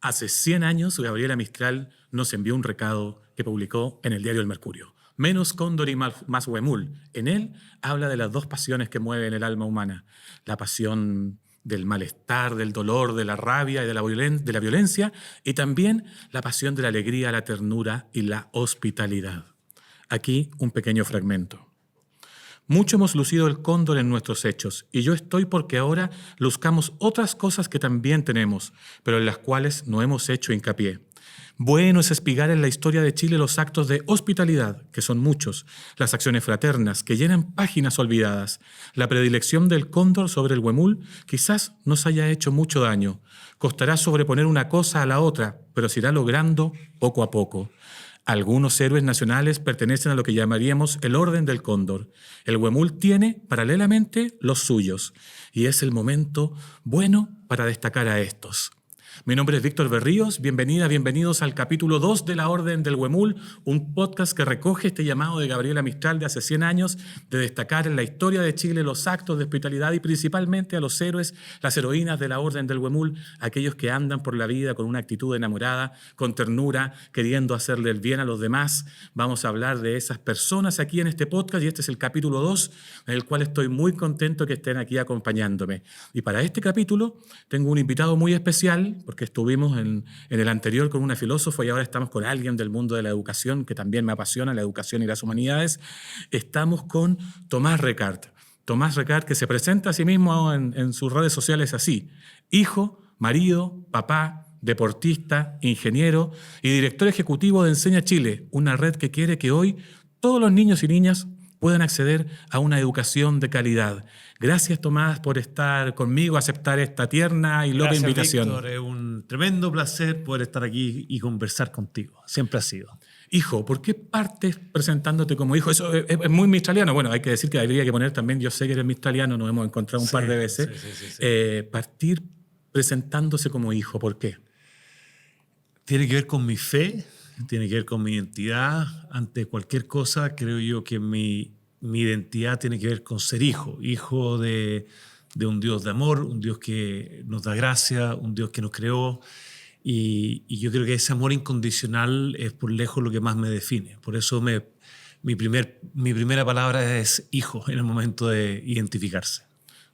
Hace 100 años, Gabriela Mistral nos envió un recado que publicó en el diario El Mercurio. Menos cóndor y más huemul. En él habla de las dos pasiones que mueven el alma humana. La pasión del malestar, del dolor, de la rabia y de la violencia, y también la pasión de la alegría, la ternura y la hospitalidad. Aquí un pequeño fragmento. Mucho hemos lucido el cóndor en nuestros hechos, y yo estoy porque ahora luzcamos otras cosas que también tenemos, pero en las cuales no hemos hecho hincapié. Bueno es espigar en la historia de Chile los actos de hospitalidad, que son muchos, las acciones fraternas, que llenan páginas olvidadas. La predilección del cóndor sobre el huemul quizás nos haya hecho mucho daño. Costará sobreponer una cosa a la otra, pero se irá logrando poco a poco. Algunos héroes nacionales pertenecen a lo que llamaríamos el orden del cóndor. El huemul tiene, paralelamente, los suyos, y es el momento bueno para destacar a estos. Mi nombre es Víctor Berríos, bienvenidos al capítulo 2 de La Orden del Huemul, un podcast que recoge este llamado de Gabriela Mistral de hace 100 años de destacar en la historia de Chile los actos de hospitalidad y principalmente a los héroes, las heroínas de la Orden del Huemul, aquellos que andan por la vida con una actitud enamorada, con ternura, queriendo hacerle el bien a los demás. Vamos a hablar de esas personas aquí en este podcast y este es el capítulo 2, en el cual estoy muy contento que estén aquí acompañándome. Y para este capítulo tengo un invitado muy especial, porque estuvimos en el anterior con una filósofa y ahora estamos con alguien del mundo de la educación que también me apasiona, la educación y las humanidades. Estamos con Tomás Recart. Tomás Recart, que se presenta a sí mismo en sus redes sociales así: hijo, marido, papá, deportista, ingeniero y director ejecutivo de Enseña Chile, una red que quiere que hoy todos los niños y niñas puedan acceder a una educación de calidad. Gracias, Tomás, por estar conmigo, aceptar esta tierna y loca invitación. Víctor, es un tremendo placer poder estar aquí y conversar contigo. Siempre ha sido. Hijo, ¿por qué partes presentándote como hijo? Eso es muy mistraliano. Bueno, hay que decir que habría que poner también, yo sé que eres mistraliano, nos hemos encontrado un par de veces. Sí. Partir presentándose como hijo, ¿por qué? Tiene que ver con mi fe, tiene que ver con mi identidad. Ante cualquier cosa, creo yo que mi identidad tiene que ver con ser hijo de un Dios de amor, un Dios que nos da gracia, un Dios que nos creó. Y yo creo que ese amor incondicional es por lejos lo que más me define. Por eso mi primera palabra es hijo en el momento de identificarse.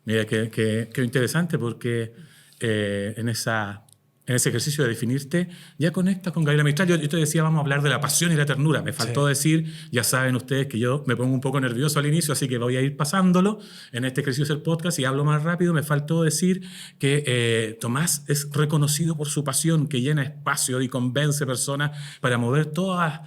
Mira, qué interesante porque en ese ejercicio de definirte, ya conectas con Gabriela Mistral. Yo te decía, vamos a hablar de la pasión y la ternura. Me faltó decir, ya saben ustedes que yo me pongo un poco nervioso al inicio, así que voy a ir pasándolo en este ejercicio del podcast y hablo más rápido. Me faltó decir que Tomás es reconocido por su pasión, que llena espacio y convence personas para mover toda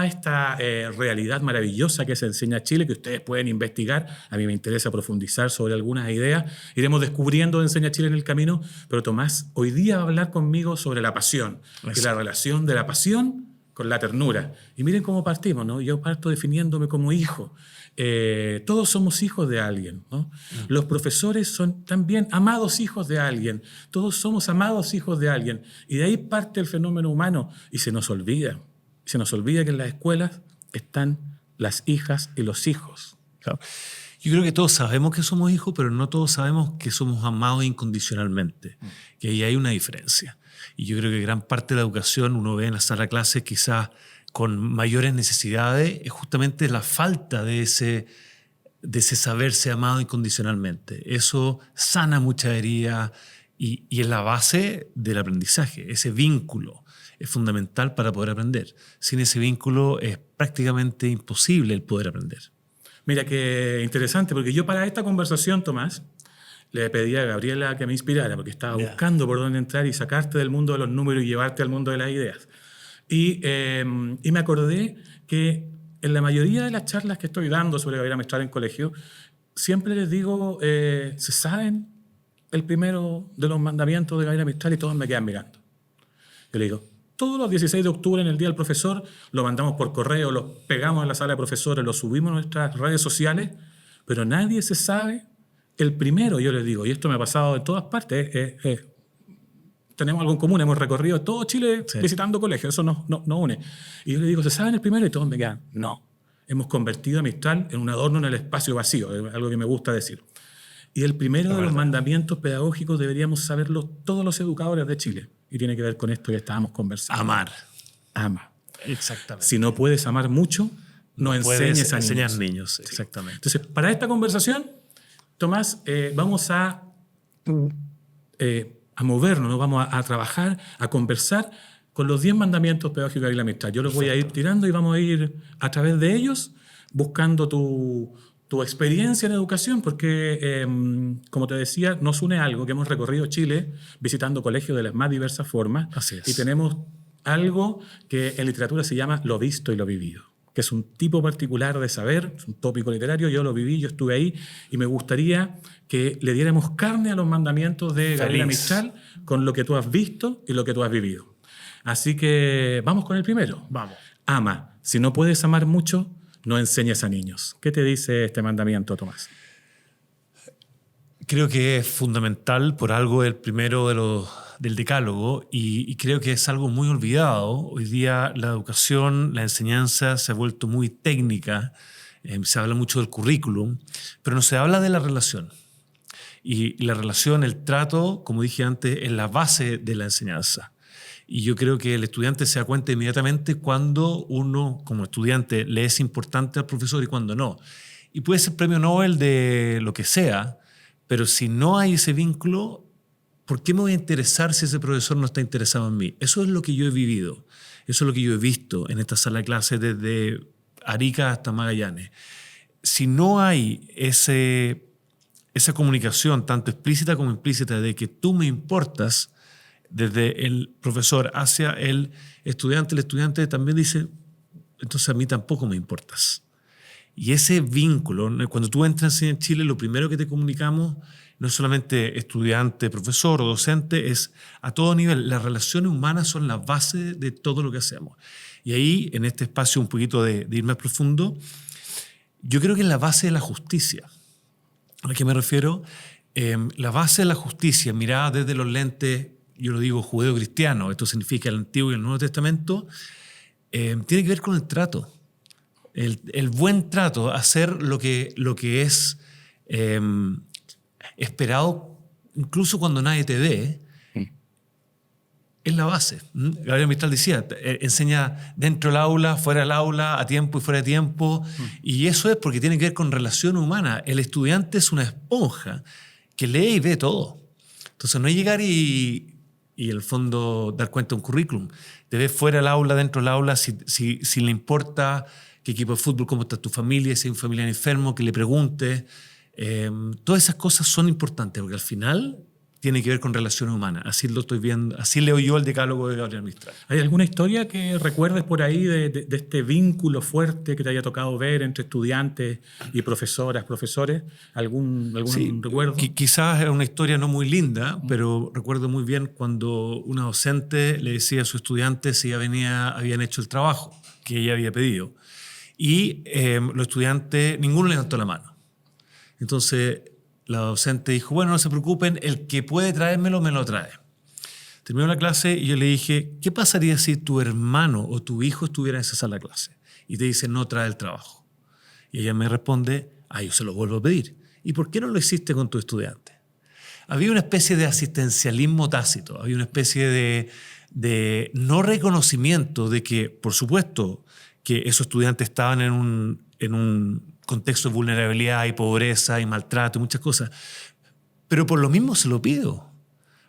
esta realidad maravillosa que se enseña a Chile, que ustedes pueden investigar. A mí me interesa profundizar sobre algunas ideas. Iremos descubriendo Enseña Chile en el camino, pero Tomás hoy día va a hablar conmigo sobre la pasión y la relación de la pasión con la ternura. Y miren cómo partimos, ¿no? Yo parto definiéndome como hijo. Todos somos hijos de alguien, ¿no? Los profesores son también amados hijos de alguien. Todos somos amados hijos de alguien. Y de ahí parte el fenómeno humano. Y se nos olvida que en las escuelas están las hijas y los hijos. Claro. Yo creo que todos sabemos que somos hijos, pero no todos sabemos que somos amados incondicionalmente, que ahí hay una diferencia. Y yo creo que gran parte de la educación, uno ve en la sala de clases quizás con mayores necesidades, es justamente la falta de ese saberse amado incondicionalmente. Eso sana mucha herida y es la base del aprendizaje. Ese vínculo es fundamental para poder aprender. Sin ese vínculo es prácticamente imposible el poder aprender. Mira, qué interesante, porque yo para esta conversación, Tomás, le pedí a Gabriela que me inspirara, porque estaba buscando por dónde entrar y sacarte del mundo de los números y llevarte al mundo de las ideas. Y me acordé que en la mayoría de las charlas que estoy dando sobre Gabriela Mistral en colegio, siempre les digo, ¿se saben el primero de los mandamientos de Gabriela Mistral? Y todos me quedan mirando. Yo le digo, todos los 16 de octubre en el Día del Profesor lo mandamos por correo, lo pegamos en la sala de profesores, lo subimos a nuestras redes sociales, pero nadie se sabe el primero. Yo les digo, y esto me ha pasado en todas partes, tenemos algo en común, hemos recorrido todo Chile visitando colegios, eso nos une. Y yo les digo, ¿se saben el primero? Y todos me quedan, no. Hemos convertido a Mistral en un adorno en el espacio vacío, es algo que me gusta decir. Y el primero Es de los verdad. mandamientos pedagógicos deberíamos saberlo todos los educadores de Chile. Y tiene que ver con esto que estábamos conversando. Amar. Ama. Exactamente. Si no puedes amar mucho, no Puedes enseñes a enseñar niños. niños. Exactamente. Entonces, para esta conversación, Tomás, vamos a movernos, ¿no? Vamos a trabajar, a conversar con los 10 mandamientos pedagógicos de Gabriela Mistral. Yo los voy a ir tirando y vamos a ir a través de ellos buscando tu experiencia en educación, porque, como te decía, nos une algo que hemos recorrido Chile visitando colegios de las más diversas formas. Así es. Y tenemos algo que en literatura se llama lo visto y lo vivido, que es un tipo particular de saber, es un tópico literario, yo lo viví, yo estuve ahí, y me gustaría que le diéramos carne a los mandamientos de Gabriela Mistral con lo que tú has visto y lo que tú has vivido. Así que vamos con el primero. Vamos. Ama. Si no puedes amar mucho, no enseñes a niños. ¿Qué te dice este mandamiento, Tomás? Creo que es fundamental, por algo el primero del decálogo, y creo que es algo muy olvidado. Hoy día la educación, la enseñanza se ha vuelto muy técnica, se habla mucho del currículum, pero no se habla de la relación. Y la relación, el trato, como dije antes, es la base de la enseñanza. Y yo creo que el estudiante se da cuenta inmediatamente cuando uno, como estudiante, le es importante al profesor y cuando no. Y puede ser premio Nobel de lo que sea, pero si no hay ese vínculo, ¿por qué me voy a interesar si ese profesor no está interesado en mí? Eso es lo que yo he vivido, eso es lo que yo he visto en esta sala de clases desde Arica hasta Magallanes. Si no hay esa comunicación, tanto explícita como implícita, de que tú me importas, desde el profesor hacia el estudiante también dice, entonces a mí tampoco me importas. Y ese vínculo, cuando tú entras en Chile, lo primero que te comunicamos, no es solamente estudiante, profesor o docente, es a todo nivel. Las relaciones humanas son la base de todo lo que hacemos. Y ahí, en este espacio un poquito de ir más profundo, yo creo que es la base de la justicia. ¿A qué me refiero? La base de la justicia, mirada desde los lentes, yo lo digo judeo-cristiano, esto significa el Antiguo y el Nuevo Testamento, tiene que ver con el trato. El buen trato, hacer lo que es esperado, incluso cuando nadie te ve, es la base. Gabriela Mistral decía, enseña dentro del aula, fuera del aula, a tiempo y fuera de tiempo, y eso es porque tiene que ver con relación humana. El estudiante es una esponja que lee y ve todo. Entonces no es llegar y en el fondo dar cuenta de un currículum. Te ves fuera del aula, dentro del aula, si le importa qué equipo de fútbol, cómo está tu familia, si hay un familiar enfermo, que le preguntes. Todas esas cosas son importantes porque al final tiene que ver con relaciones humanas. Así lo estoy viendo, así leo yo el decálogo de Gabriela Mistral. ¿Hay alguna historia que recuerdes por ahí de este vínculo fuerte que te haya tocado ver entre estudiantes y profesoras, profesores? ¿Algún recuerdo? Quizás es una historia no muy linda, pero recuerdo muy bien cuando una docente le decía a su estudiante si ya habían hecho el trabajo que ella había pedido. Y los estudiantes, ninguno levantó la mano. Entonces la docente dijo, bueno, no se preocupen, el que puede traérmelo, me lo trae. Terminó la clase y yo le dije, ¿qué pasaría si tu hermano o tu hijo estuviera en esa sala de clase? Y te dice, no trae el trabajo. Y ella me responde, yo se lo vuelvo a pedir. ¿Y por qué no lo hiciste con tu estudiante? Había una especie de asistencialismo tácito, había una especie de no reconocimiento de que, por supuesto, que esos estudiantes estaban en un contexto de vulnerabilidad y pobreza y maltrato y muchas cosas. Pero por lo mismo se lo pido,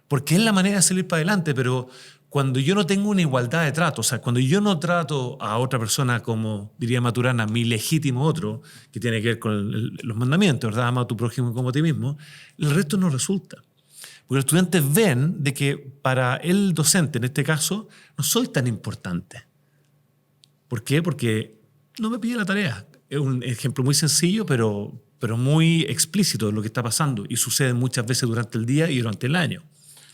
porque es la manera de salir para adelante. Pero cuando yo no tengo una igualdad de trato, o sea, cuando yo no trato a otra persona como, diría Maturana, mi legítimo otro, que tiene que ver con los mandamientos, ¿verdad? Ama a tu prójimo como a ti mismo, el resto no resulta. Porque los estudiantes ven de que para el docente, en este caso, no soy tan importante. ¿Por qué? Porque no me pide la tarea. Es un ejemplo muy sencillo, pero muy explícito de lo que está pasando y sucede muchas veces durante el día y durante el año.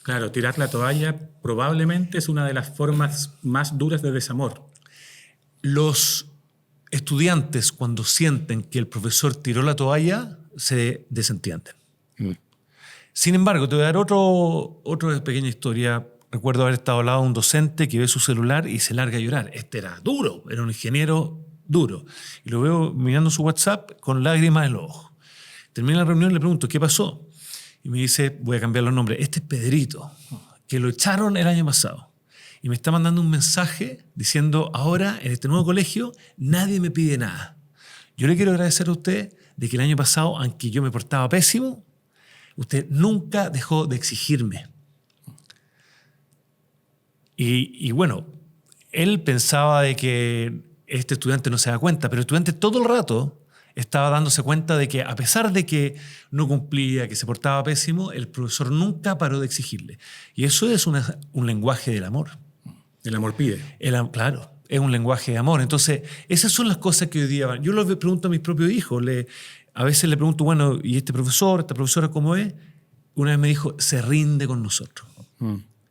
Claro, tirar la toalla probablemente es una de las formas más duras de desamor. Los estudiantes, cuando sienten que el profesor tiró la toalla, se desentienden. Sin embargo, te voy a dar otra pequeña historia. Recuerdo haber estado al lado de un docente que ve su celular y se larga a llorar. Este era duro, era un ingeniero duro. Y lo veo mirando su WhatsApp con lágrimas en los ojos. Termina la reunión y le pregunto, ¿qué pasó? y me dice, voy a cambiar los nombres, este es Pedrito, que lo echaron el año pasado. Y me está mandando un mensaje diciendo, ahora en este nuevo colegio nadie me pide nada. Yo le quiero agradecer a usted de que el año pasado, aunque yo me portaba pésimo, usted nunca dejó de exigirme. Y bueno, él pensaba de que este estudiante no se da cuenta, pero el estudiante todo el rato estaba dándose cuenta de que a pesar de que no cumplía, que se portaba pésimo, el profesor nunca paró de exigirle. Y eso es un lenguaje del amor. El amor pide. Claro, es un lenguaje de amor. Entonces, esas son las cosas que hoy día... Yo les pregunto a mis propios hijos, a veces le pregunto, bueno, ¿y este profesor, esta profesora cómo es? Una vez me dijo, se rinde con nosotros.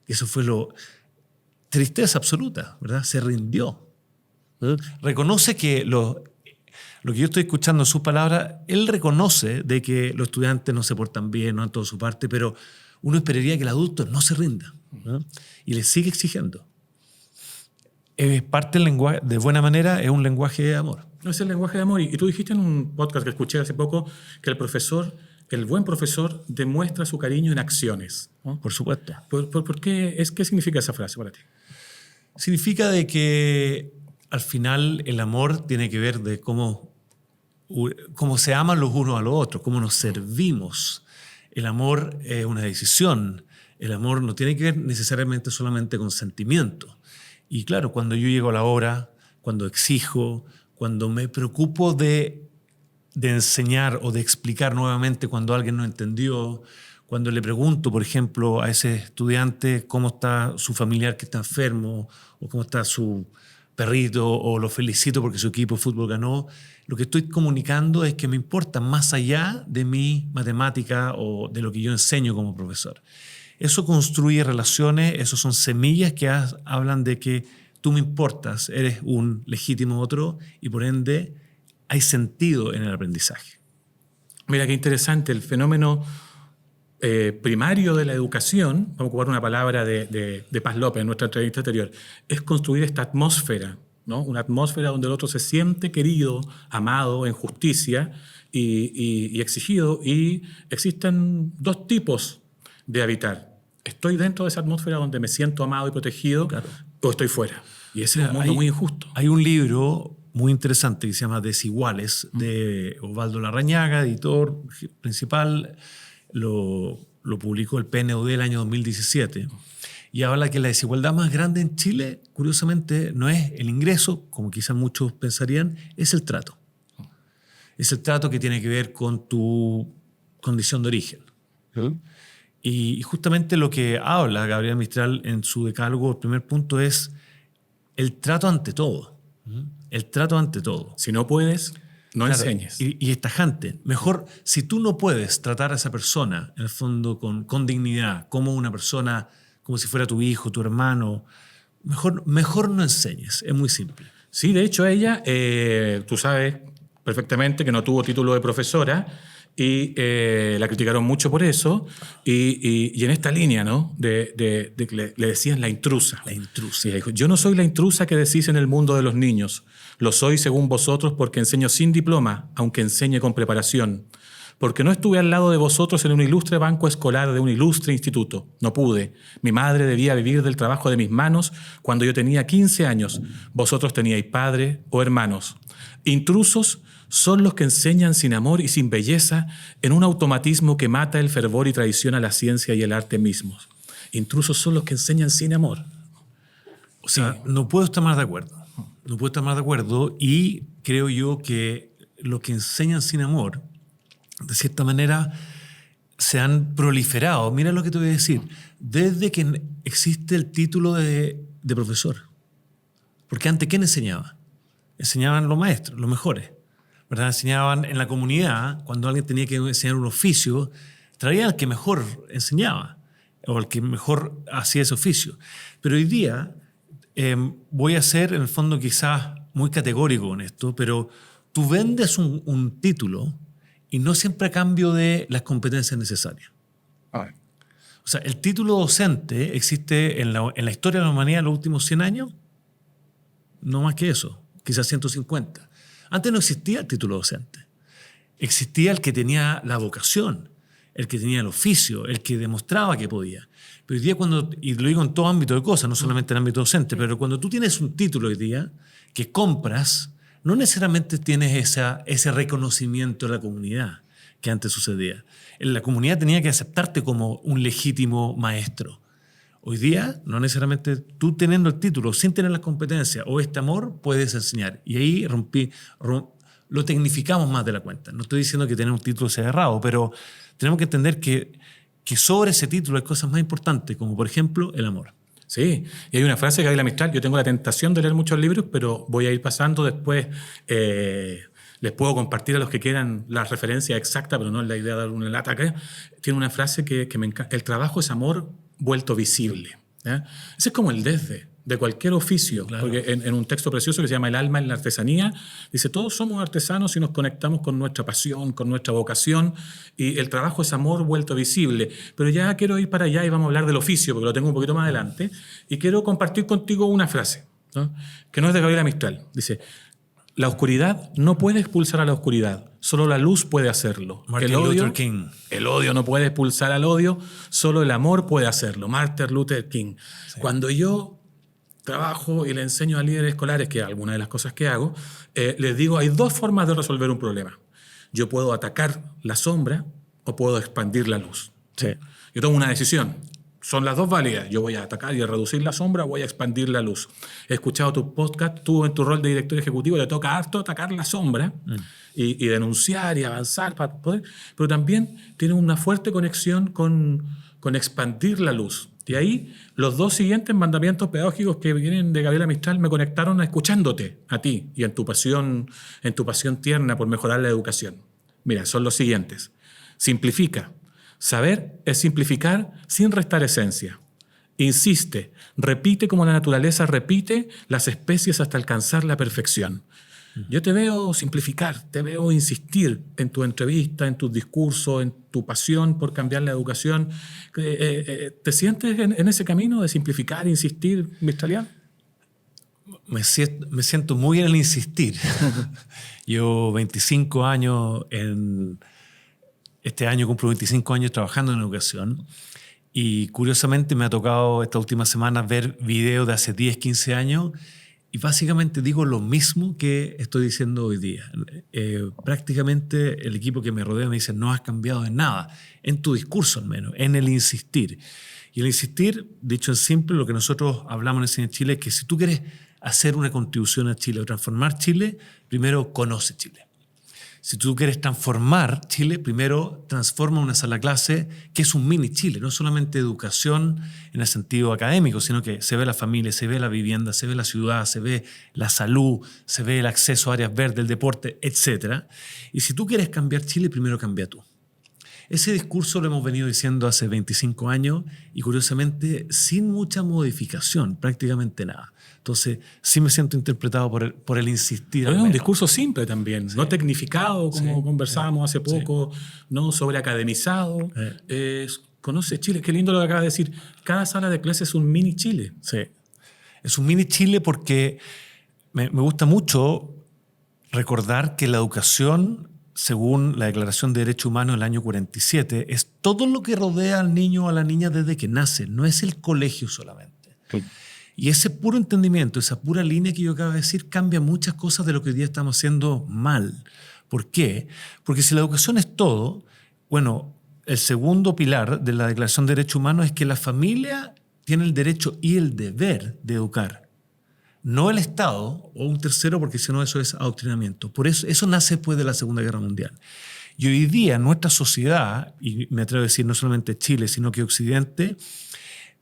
Y eso fue tristeza absoluta, ¿verdad? Se rindió. Reconoce que lo que yo estoy escuchando en sus palabras, él reconoce de que los estudiantes no se portan bien, no dan toda su parte, pero uno esperaría que el adulto no se rinda, ¿no? Y le sigue exigiendo. Es parte del lenguaje, de buena manera, es un lenguaje de amor. No es el lenguaje de amor. Y tú dijiste en un podcast que escuché hace poco que el buen profesor demuestra su cariño en acciones, ¿no? Por supuesto. ¿Por qué significa esa frase para ti? Significa de que al final el amor tiene que ver de cómo se aman los unos a los otros, cómo nos servimos. El amor es una decisión. El amor no tiene que ver necesariamente solamente con sentimiento. Y claro, cuando yo llego a la hora, cuando exijo, cuando me preocupo de enseñar o de explicar nuevamente cuando alguien no entendió, cuando le pregunto, por ejemplo, a ese estudiante cómo está su familiar que está enfermo o cómo está su perrito o lo felicito porque su equipo de fútbol ganó, lo que estoy comunicando es que me importa más allá de mi matemática o de lo que yo enseño como profesor. Eso construye relaciones, eso son semillas que hablan de que tú me importas, eres un legítimo otro y por ende hay sentido en el aprendizaje. Mira qué interesante, el fenómeno primario de la educación, vamos a ocupar una palabra de Paz López en nuestra entrevista anterior, es construir esta atmósfera, ¿no? Una atmósfera donde el otro se siente querido, amado, en justicia y exigido. Y existen dos tipos de habitar. Estoy dentro de esa atmósfera donde me siento amado y protegido, claro, o estoy fuera. Y ese es un mundo muy injusto. Hay un libro muy interesante que se llama Desiguales, de Osvaldo Larrañaga, editor principal. Lo publicó el PNUD el año 2017 y habla que la desigualdad más grande en Chile, curiosamente, no es el ingreso, como quizás muchos pensarían, es el trato. Es el trato que tiene que ver con tu condición de origen. Y justamente lo que habla Gabriel Mistral en su decálogo, el primer punto es el trato ante todo. El trato ante todo. Si no puedes, no claro, enseñes. Y es tajante. Mejor, si tú no puedes tratar a esa persona, en el fondo, con dignidad, como una persona, como si fuera tu hijo, tu hermano, mejor no enseñes. Es muy simple. Sí, de hecho ella, tú sabes perfectamente que no tuvo título de profesora y la criticaron mucho por eso. Y en esta línea, ¿no? de que le decían la intrusa. La intrusa. Y ella dijo, yo no soy la intrusa que decís en el mundo de los niños. Lo soy según vosotros porque enseño sin diploma, aunque enseñe con preparación. Porque no estuve al lado de vosotros en un ilustre banco escolar de un ilustre instituto. No pude. Mi madre debía vivir del trabajo de mis manos cuando yo tenía 15 años. Vosotros teníais padre o hermanos. Intrusos son los que enseñan sin amor y sin belleza en un automatismo que mata el fervor y traiciona la ciencia y el arte mismos. Intrusos son los que enseñan sin amor. O sea, no puedo estar más de acuerdo. No puedo estar más de acuerdo y creo yo que lo que enseñan sin amor, de cierta manera, se han proliferado. Mira lo que te voy a decir. Desde que existe el título de profesor. Porque antes, ¿quién enseñaba? Enseñaban los maestros, los mejores, ¿verdad? Enseñaban en la comunidad, cuando alguien tenía que enseñar un oficio, traían al que mejor enseñaba o al que mejor hacía ese oficio. Pero hoy día... voy a ser, en el fondo, quizás muy categórico en esto, pero tú vendes un título y no siempre a cambio de las competencias necesarias. O sea, el título docente existe en la historia de la humanidad en los últimos 100 años, no más que eso, quizás 150. Antes no existía el título docente. Existía el que tenía la vocación, el que tenía el oficio, el que demostraba que podía. Pero hoy día y lo digo en todo ámbito de cosas, no solamente en el ámbito docente, pero cuando tú tienes un título hoy día que compras, no necesariamente tienes ese reconocimiento de la comunidad que antes sucedía. La comunidad tenía que aceptarte como un legítimo maestro. Hoy día, no necesariamente tú teniendo el título, sin tener las competencias o este amor, puedes enseñar. Y ahí lo tecnificamos más de la cuenta. No estoy diciendo que tener un título sea errado, pero tenemos que entender que sobre ese título hay cosas más importantes, como por ejemplo el amor. Sí, y hay una frase de Gabriela Mistral, yo tengo la tentación de leer muchos libros, pero voy a ir pasando después. Les puedo compartir a los que quieran la referencia exacta, pero no es la idea de dar una lata acá. Tiene una frase que me encanta. El trabajo es amor vuelto visible. ¿Eh? Ese es como el desde de cualquier oficio, claro. Porque en un texto precioso que se llama El alma en la artesanía, dice, todos somos artesanos y nos conectamos con nuestra pasión, con nuestra vocación, y el trabajo es amor vuelto visible. Pero ya quiero ir para allá y vamos a hablar del oficio, porque lo tengo un poquito más adelante, y quiero compartir contigo una frase, ¿no? Que no es de Gabriela Mistral. Dice, la oscuridad no puede expulsar a la oscuridad, solo la luz puede hacerlo. Martin Luther King. El odio no puede expulsar al odio, solo el amor puede hacerlo. Martin Luther King. Sí. Cuando yo trabajo y le enseño a líderes escolares, que es alguna de las cosas que hago, les digo, hay dos formas de resolver un problema. Yo puedo atacar la sombra o puedo expandir la luz. Sí. Yo tomo una decisión. Son las dos válidas. Yo voy a atacar y a reducir la sombra, voy a expandir la luz. He escuchado tu podcast, tú en tu rol de director ejecutivo te toca harto atacar la sombra y denunciar y avanzar para poder, pero también tiene una fuerte conexión con expandir la luz. Y ahí los dos siguientes mandamientos pedagógicos que vienen de Gabriela Mistral me conectaron a escuchándote a ti y en tu pasión tierna por mejorar la educación. Mira, son los siguientes. Simplifica. Saber es simplificar sin restar esencia. Insiste, repite como la naturaleza repite las especies hasta alcanzar la perfección. Yo te veo simplificar, te veo insistir en tu entrevista, en tus discursos, en tu pasión por cambiar la educación. ¿Te sientes en ese camino de simplificar, insistir, Mistraliano? Me siento muy en el insistir. Llevo 25 años este año cumplo 25 años trabajando en educación y curiosamente me ha tocado esta última semana ver videos de hace 10, 15 años y básicamente digo lo mismo que estoy diciendo hoy día. Prácticamente el equipo que me rodea me dice no has cambiado en nada, en tu discurso al menos, en el insistir. Y el insistir, dicho en simple, lo que nosotros hablamos en Cine Chile es que si tú quieres hacer una contribución a Chile o transformar Chile, primero conoce Chile. Si tú quieres transformar Chile, primero transforma una sala clase que es un mini Chile, no solamente educación en el sentido académico, sino que se ve la familia, se ve la vivienda, se ve la ciudad, se ve la salud, se ve el acceso a áreas verdes, el deporte, etc. Y si tú quieres cambiar Chile, primero cambia tú. Ese discurso lo hemos venido diciendo hace 25 años y curiosamente sin mucha modificación, prácticamente nada. Entonces sí me siento interpretado por el insistir. Pero es un discurso simple también, sí. No tecnificado como conversábamos hace poco, no sobreacademizado. Conoce Chile, qué lindo lo que acabas de decir. Cada sala de clase es un mini Chile. Sí, es un mini Chile porque me gusta mucho recordar que la educación, según la Declaración de Derechos Humanos del año 47, es todo lo que rodea al niño o a la niña desde que nace, no es el colegio solamente. Sí. Y ese puro entendimiento, esa pura línea que yo acabo de decir, cambia muchas cosas de lo que hoy día estamos haciendo mal. ¿Por qué? Porque si la educación es todo, bueno, el segundo pilar de la Declaración de Derechos Humanos es que la familia tiene el derecho y el deber de educar. No el Estado o un tercero, porque si no eso es adoctrinamiento. Por eso nace después de la Segunda Guerra Mundial. Y hoy día nuestra sociedad, y me atrevo a decir no solamente Chile, sino que Occidente,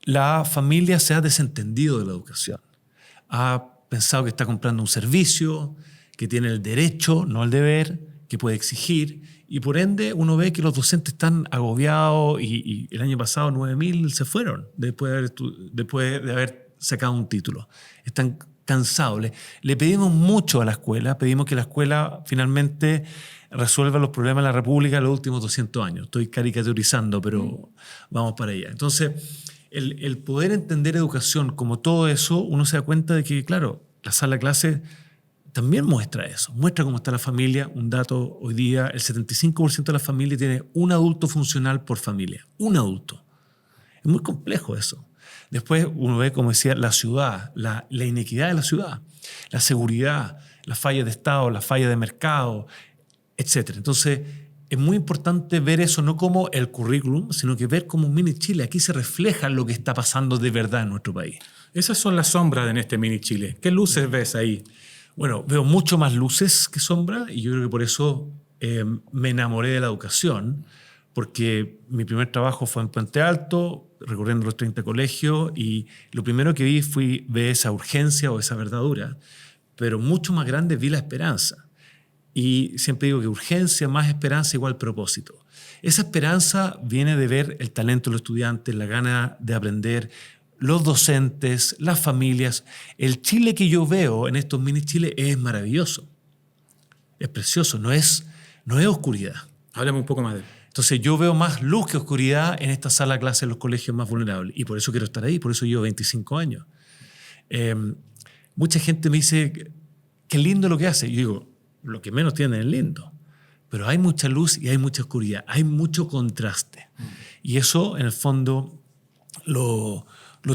la familia se ha desentendido de la educación. Ha pensado que está comprando un servicio, que tiene el derecho, no el deber, que puede exigir, y por ende uno ve que los docentes están agobiados y el año pasado 9.000 se fueron después de haber sacado un título. Están cansados. Le pedimos mucho a la escuela, pedimos que la escuela finalmente resuelva los problemas de la República en los últimos 200 años. Estoy caricaturizando, pero vamos para allá. Entonces, el poder entender educación como todo eso, uno se da cuenta de que, claro, la sala de clase también muestra eso. Muestra cómo está la familia. Un dato, hoy día el 75% de la familia tiene un adulto funcional por familia. Un adulto. Es muy complejo eso. Después uno ve, como decía, la ciudad, la inequidad de la ciudad, la seguridad, las fallas de Estado, las fallas de mercado, etc. Entonces, es muy importante ver eso no como el currículum, sino que ver como un mini Chile. Aquí se refleja lo que está pasando de verdad en nuestro país. Esas son las sombras en este mini Chile. ¿Qué luces ves ahí? Bueno, veo mucho más luces que sombras y yo creo que por eso me enamoré de la educación, porque mi primer trabajo fue en Puente Alto, recorriendo los 30 colegios, y lo primero que vi ver esa urgencia o esa verdadura, pero mucho más grande vi la esperanza. Y siempre digo que urgencia más esperanza igual propósito. Esa esperanza viene de ver el talento de los estudiantes, la gana de aprender, los docentes, las familias. El Chile que yo veo en estos mini Chile es maravilloso, es precioso, no es oscuridad. Háblame un poco más de él. Entonces yo veo más luz que oscuridad en esta sala de clase en los colegios más vulnerables y por eso quiero estar ahí, por eso llevo 25 años. Mucha gente me dice, qué lindo lo que hace. Y yo digo, lo que menos tienen es lindo. Pero hay mucha luz y hay mucha oscuridad, hay mucho contraste. Y eso, en el fondo, lo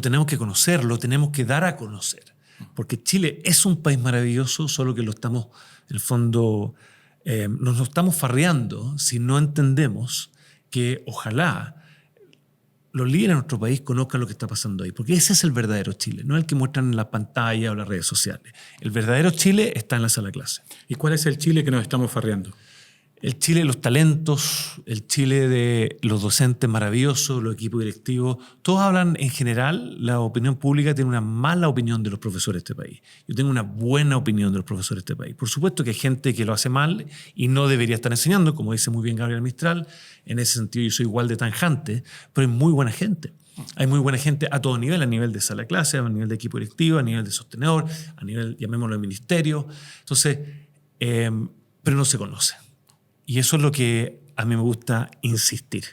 tenemos que conocer, lo tenemos que dar a conocer. Porque Chile es un país maravilloso, solo que lo estamos, en el fondo, nos lo estamos farreando si no entendemos que ojalá los líderes de nuestro país conozcan lo que está pasando ahí. Porque ese es el verdadero Chile, no el que muestran en la pantalla o las redes sociales. El verdadero Chile está en la sala de clase. ¿Y cuál es el Chile que nos estamos farreando? El Chile de los talentos, el Chile de los docentes maravillosos, los equipos directivos. Todos hablan en general, la opinión pública tiene una mala opinión de los profesores de este país. Yo tengo una buena opinión de los profesores de este país. Por supuesto que hay gente que lo hace mal y no debería estar enseñando, como dice muy bien Gabriel Mistral. En ese sentido yo soy igual de tanjante, pero hay muy buena gente. Hay muy buena gente a todo nivel, a nivel de sala de clase, a nivel de equipo directivo, a nivel de sostenedor, a nivel, llamémoslo, de ministerio. Entonces, pero no se conoce. Y eso es lo que a mí me gusta insistir,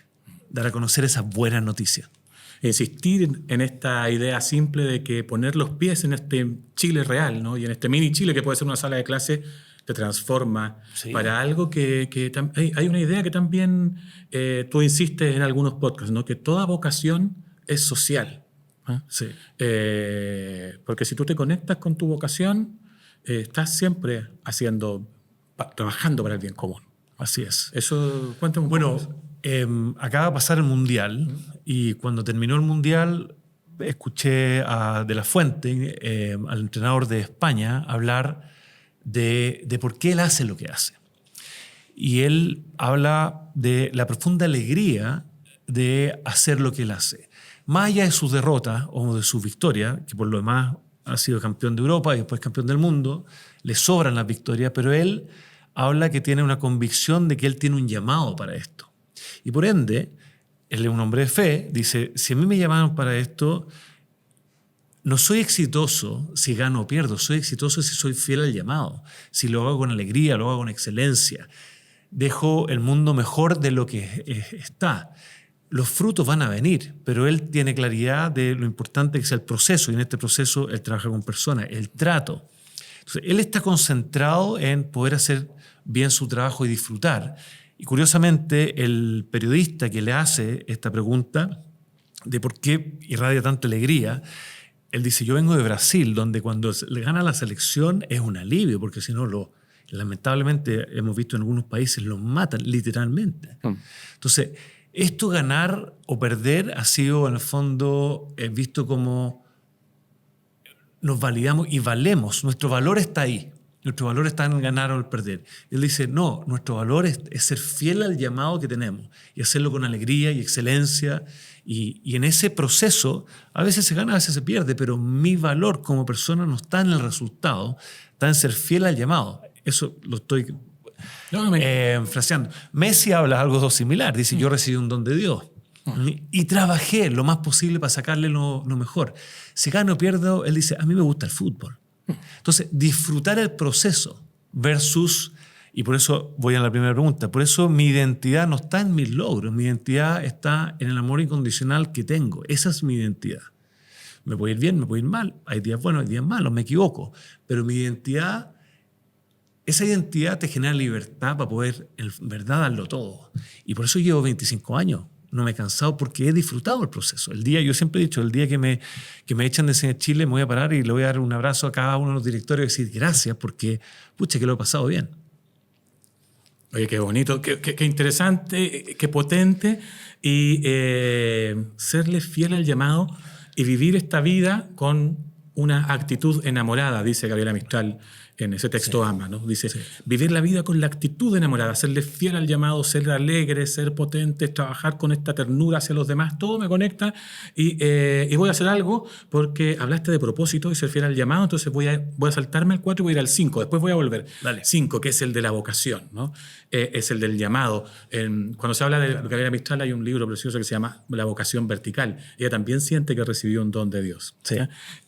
dar a conocer esas buenas noticias. Insistir en esta idea simple de que poner los pies en este Chile real, ¿no? Y en este mini Chile que puede ser una sala de clase, te transforma para algo que hay una idea que también tú insistes en algunos podcasts, ¿no? Que toda vocación es social. ¿Eh? Sí. Porque si tú te conectas con tu vocación, estás siempre trabajando para el bien común. Así es. Eso, cuéntame un poco. Bueno, acaba de pasar el Mundial y cuando terminó el Mundial escuché De la Fuente, al entrenador de España, hablar de por qué él hace lo que hace. Y él habla de la profunda alegría de hacer lo que él hace. Más allá de sus derrotas o de sus victorias, que por lo demás ha sido campeón de Europa y después campeón del mundo, le sobran las victorias, pero él habla que tiene una convicción de que él tiene un llamado para esto. Y por ende, él es un hombre de fe, dice, si a mí me llamaron para esto, no soy exitoso si gano o pierdo, soy exitoso si soy fiel al llamado, si lo hago con alegría, lo hago con excelencia, dejo el mundo mejor de lo que está. Los frutos van a venir, pero él tiene claridad de lo importante que es el proceso, y en este proceso él trabaja con personas, el trato. Entonces, él está concentrado en poder hacer bien su trabajo y disfrutar. Y curiosamente, el periodista que le hace esta pregunta de por qué irradia tanta alegría, él dice, yo vengo de Brasil, donde cuando le gana la selección es un alivio, porque si no, lamentablemente hemos visto en algunos países, los matan literalmente. Entonces, esto ganar o perder ha sido en el fondo visto como nos validamos y valemos, nuestro valor está ahí. Nuestro valor está en ganar o en perder. Él dice, no, nuestro valor es ser fiel al llamado que tenemos y hacerlo con alegría y excelencia. Y en ese proceso, a veces se gana, a veces se pierde, pero mi valor como persona no está en el resultado, está en ser fiel al llamado. Eso lo estoy fraseando. Messi habla algo similar, dice, yo recibí un don de Dios. Y trabajé lo más posible para sacarle lo mejor. Si gano o pierdo, él dice, a mí me gusta el fútbol. Entonces, disfrutar el proceso versus, y por eso voy a la primera pregunta, por eso mi identidad no está en mis logros, mi identidad está en el amor incondicional que tengo. Esa es mi identidad. Me puede ir bien, me puede ir mal, hay días buenos, hay días malos, me equivoco, pero mi identidad esa identidad te genera libertad para poder, en verdad, darlo todo. Y por eso llevo 25 años. No me he cansado porque he disfrutado el proceso. Yo siempre he dicho, el día que me echan de Enseña Chile, me voy a parar y le voy a dar un abrazo a cada uno de los directores y decir gracias porque, pucha, que lo he pasado bien. Oye, qué bonito, qué interesante, qué potente. Y serle fiel al llamado y vivir esta vida con una actitud enamorada, dice Gabriela Mistral en ese texto Sí. Ama, ¿no? Dice, Sí. vivir la vida con la actitud enamorada, serle fiel al llamado, ser alegre, ser potente, trabajar con esta ternura hacia los demás, todo me conecta y voy a hacer algo porque hablaste de propósito y ser fiel al llamado, entonces voy a saltarme al 4 y voy a ir al 5, después voy a volver. Dale. 5, que es el de la vocación, ¿no? Es el del llamado. Cuando se habla de Gabriela Mistral hay un libro precioso que se llama La vocación vertical. Ella también siente que recibió un don de Dios. Sí.